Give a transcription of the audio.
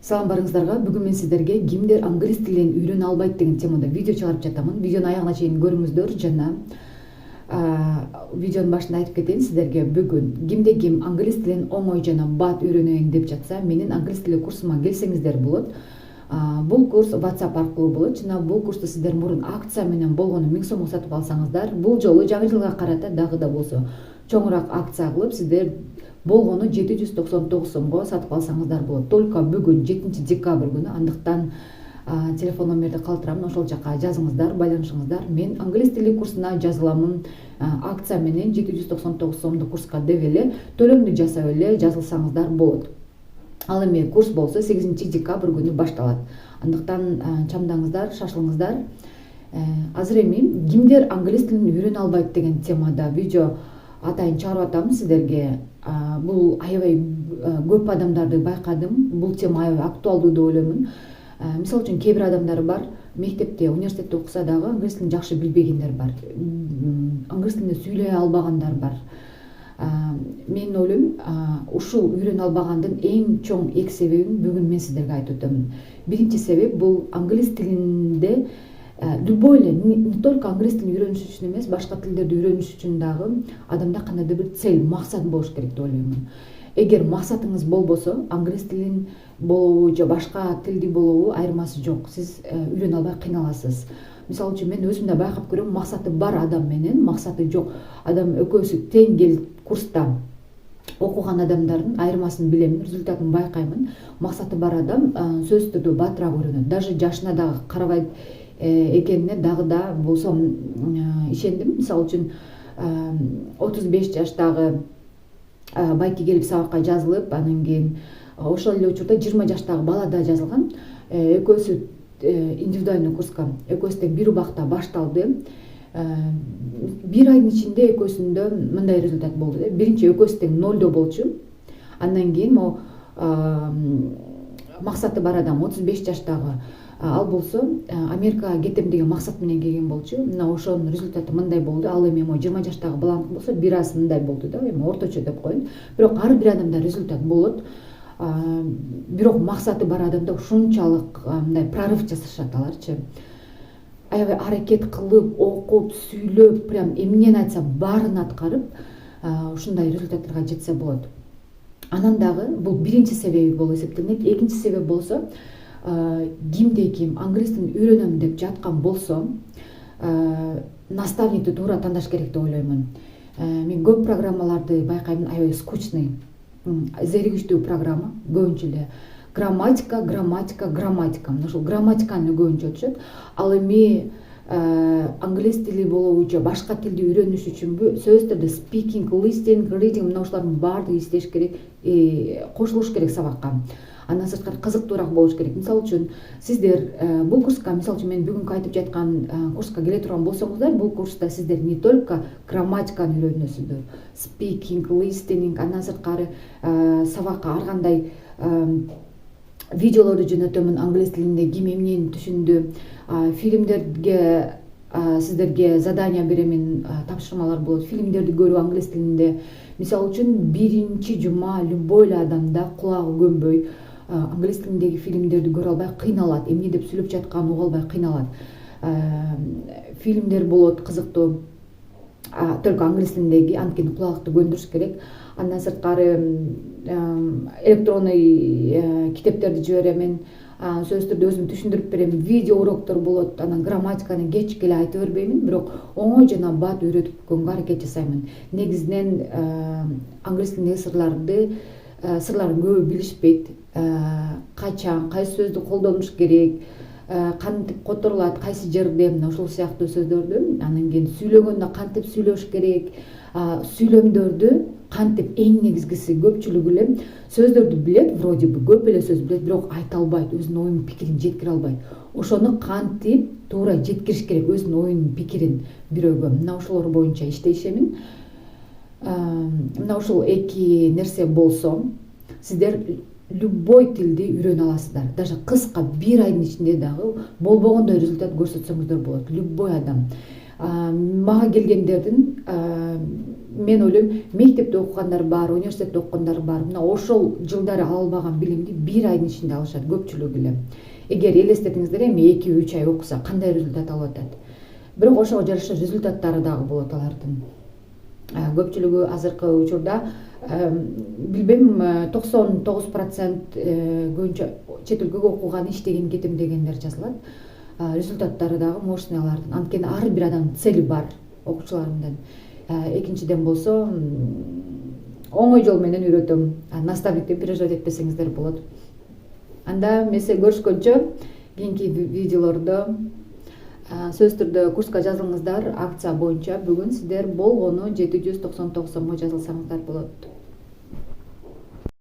Салам барыңыздарга. Бүгүн мен сиздерге кимдер англис тилин үйрөнө албайт деген темада видео чыгарып жатамын. Видеону аягына чейин көрүңүздөр жана видеонун башында айтып кетейин сиздерге, бүгүн кимде ким англис тилин оңой жана бат үйрөнөйүн деп жатса, менин англис тили курсума келсеңиздер болот. Бул курс WhatsApp аркылуу болот жана бул курсту сиздер мурун акция менен болгону 1000 сомго сатып алсаңыздар, бул жолу жаңы жылга карата дагы да болсо чоңураак акция кылып сиздер болгону 799 сомго сатып алсаңыздар болот. Только бүгүн 7 декабрь күнү, андыктан телефон номерди калтырам, ошол жака жазыңыздар, байланышыңыздар. Мен англис тили курсуна жазыламын. Акция менен 799 сомдук курска деп эле төлөмдү жасап эле жазылсаңыздар болот. Ал эми курс болсо 8 декабрь күнү башталат. Андыктан чамдаңыздар, шашылыңыздар. Азыр эми кимдер англис тилин үйрөнө албайт деген темада видео атайын чыгарып атам сиздерге. Бул аябай көп адамдарды байкадым. Бул тема аябай актуалдуу деп ойлоймун. Мисалы үчүн кээ бир адамдар бар, мектепте, университетте окуса дагы англис тилин жакшы билбегендер бар. Англис тилинде сүйлөй албагандар бар. Мен ойлойм, ушул үйрөнө албагандын эң чоң эки себебин бүгүн мен сиздерге айтып өтөмүн. Биринчи себеп бул англис тилинде любой эле, не только англис тилин үйрөнүш үчүн эмес, башка тилдерди үйрөнүш үчүн дагы адамда кандайдыр бир цель, максат болуш керек деп ойлоймун. Эгер максатыңыз болбосо, англис тилин болобу же башка тилди болобу айырмасы жок. Сиз үйрөнө албай кыйналасыз. Мисалы үчүн мен өзүм да байкап көрөм, максаты бар адам менен максаты жок адам экөөсү тең келип курста окуган адамдардын айырмасын билем, результатын байкаймын. Максаты бар адам сөзсүз түрдө батыраак үйрөнөт. Даже жашына дагы карабайт экенине дагы да болсо ишендим. Мисалы үчүн 35 жаштагы байки келип сабакка жазылып, анан кийин ошол эле учурда 20 жаштагы бала да жазылган. Экөөсү индивидуальный курска, экөөсү тең бир убакта башталды. Бир айдын ичинде экөөсүндө мындай результат болду. Биринчи экөөсү тең 0 болчу. Андан кийин могу максаты бар адам 35 жаштагы ал болсо Америкага кетем деген максат менен келген болчу. Мына ошонун результаты мындай болду. Ал эми 20 жаштагы баланыкы болсо бир аз мындай болду да, эми орточо деп коеюн. Бирок ар бир адамда результат болот. Бирок максаты бар адамда ушунчалык мындай прорыв жасашат аларчы. Аябай аракет кылып, окуп, сүйлөп, прям эмнени айтса баарын аткарып, ушундай результаттарга жетсе болот. Анан дагы бул биринчи себеби болуп эсептелет. Экинчи себеп болсо, кимде ким англис тилин үйрөнөм деп жаткан болсо, наставникти туура тандаш керек деп ойлоймун. Мен көп программаларды байкаймын, аябай скучный, зеригиштүү программа, көбүнчө эле грамматика. Мына ошол грамматиканы көбүнчө өтүшөт. Ал эми англис тили болобу же башка тилди үйрөнүш үчүнбү, сөзсүз түрдө speaking, listening, reading мына ошолордун баардыгы иштеш керек, кошулуш керек сабакка. Андан сырткары кызыктуураак болуш керек. Мисалы үчүн сиздер бул курска, мисалы үчүн мен бүгүнкү айтып жаткан курска келе турган болсоңуздар, бул курста сиздер не только грамматиканы үйрөнөсүздөр, speaking, listening, андан сырткары сабакка ар кандай видеолорду жөнөтөмүн англис тилинде, ким эмнени түшүндү, фильмдерге сиздерге задания беремин, тапшырмалар болот, фильмдерди көрүү англис тилинде. Мисалы үчүн биринчи жума любой эле адамда кулагы көнбөй англис тилиндеги фильмдерди көрө албай кыйналат, эмне деп сүйлөп жатканын уга албай кыйналат. Фильмдер болот кызыктуу, только англис тилиндеги, анткени кулагыкты көндүрүш керек. Андан сырткары электронный китептерди жиберемин, сөзсүз түрдө өзүм түшүндүрүп берем, видео уроктор болот. Анан грамматиканы кечке эле айтып бербеймин, бирок оңой жана бат үйрөтүп койгонго аракет жасаймын. Негизинен англис тилиндеги сырларын көбү билишпейт. Качан, кайсы сөздү колдонуш керек, кантип которулат, кайсы жерде, мына ошол сыяктуу сөздөрдү. Анан кийин сүйлөгөндө кантип сүйлөш керек, сүйлөмдөрдү кантип, эң негизгиси көпчүлүгү эле сөздөрдү билет, вроде бы көп эле сөз билет, бирок айта албайт, өзүнүн оюн пикирин жеткире албайт. Ошону кантип туура жеткириш керек, өзүнүн оюн пикирин бирөөгө. Мына ошолор боюнча иштешемин. Мына ошол эки нерсе болсо, сиздер любой тилди үйрөнө аласыздар. Даже кыска бир айдын ичинде дагы болбогондой результат көрсөтсөңүздөр болот. Любой адам. мага келгендердин мен ойлойм мектепте окугандар бар, университетте окугандар бар. Мына ошол жылдары ала албаган билимди бир айдын ичинде алышат көпчүлүгү эле. Эгер элестетиңиздер эми 2-3 ай окуса кандай результат алып атат. Бирок ошого жараша результаттары дагы болот алардын. Көпчүлүгү азыркы учурда билбейм 99% көбүнчө чет өлкөгө окуган, иштеген, кетем дегендер жазылат. Результаттары дагы мощный алардын. Анткени ар бир адамдын цели бар окуучуларымдын. Экинчиден болсо оңой жол менен үйрөтөм. Наставниктен переживать этпесеңиздер болот. Анда эмесе көрүшкөнчө кийинки видеолордо сөзсүз түрдө курска жазылыңыздар. Акция боюнча бүгүн сиздер болгону 799 сомго жазылсаңыздар болот.